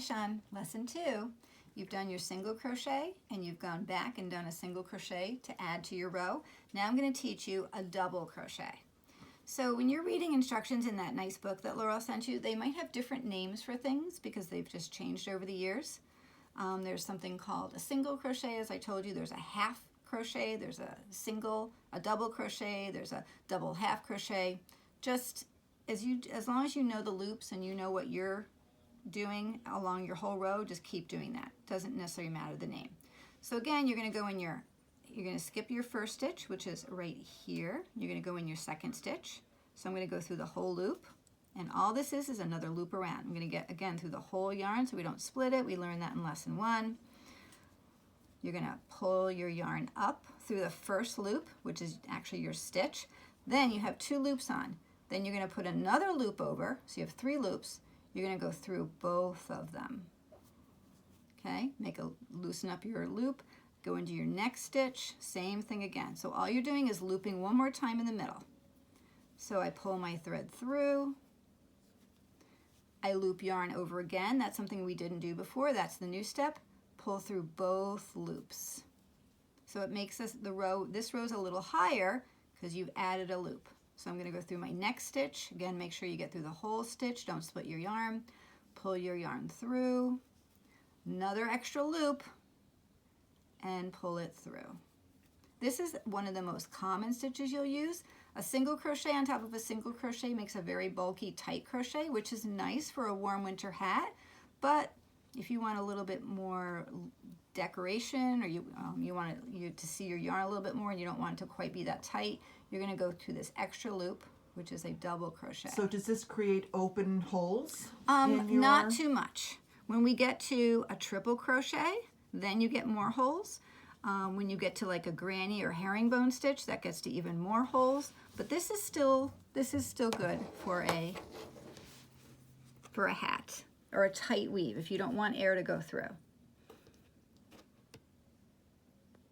Shawn. Lesson 2. You've done your single crochet and you've gone back and done a single crochet to add to your row. Now I'm going to teach you a double crochet. So when you're reading instructions in that nice book that Laurel sent you, they might have different names for things because they've just changed over the years. There's something called a single crochet, as I told you. There's a half crochet, there's a double crochet, there's a double half crochet. Just as long as you know the loops and you know what you're doing along your whole row, just keep doing that. Doesn't necessarily matter the name. So again, you're going to go in you're going to skip your first stitch, which is right here. You're going to go in your second stitch. So I'm going to go through the whole loop, and all this is another loop around. I'm going to get again through the whole yarn so we don't split it. We learned that in lesson 1. You're going to pull your yarn up through the first loop, which is actually your stitch. Then you have 2 loops on. Then you're going to put another loop over, so you have 3 loops. You're going to go through both of them. Okay, loosen up your loop, go into your next stitch, same thing again. So all you're doing is looping one more time in the middle. So I pull my thread through, I loop yarn over again. That's something we didn't do before. That's the new step. Pull through both loops. So it makes this row's a little higher because you've added a loop. So I'm going to go through my next stitch. Again, make sure you get through the whole stitch. Don't split your yarn. Pull your yarn through. Another extra loop. And pull it through. This is one of the most common stitches you'll use. A single crochet on top of a single crochet makes a very bulky, tight crochet, which is nice for a warm winter hat. But if you want a little bit more decoration, or you want to see your yarn a little bit more and you don't want it to quite be that tight, you're going to go through this extra loop, which is a double crochet. So does this create open holes? Not too much. When we get to a triple crochet, then you get more holes. When you get to like a granny or herringbone stitch, that gets to even more holes. But this is still good for a hat or a tight weave if you don't want air to go through.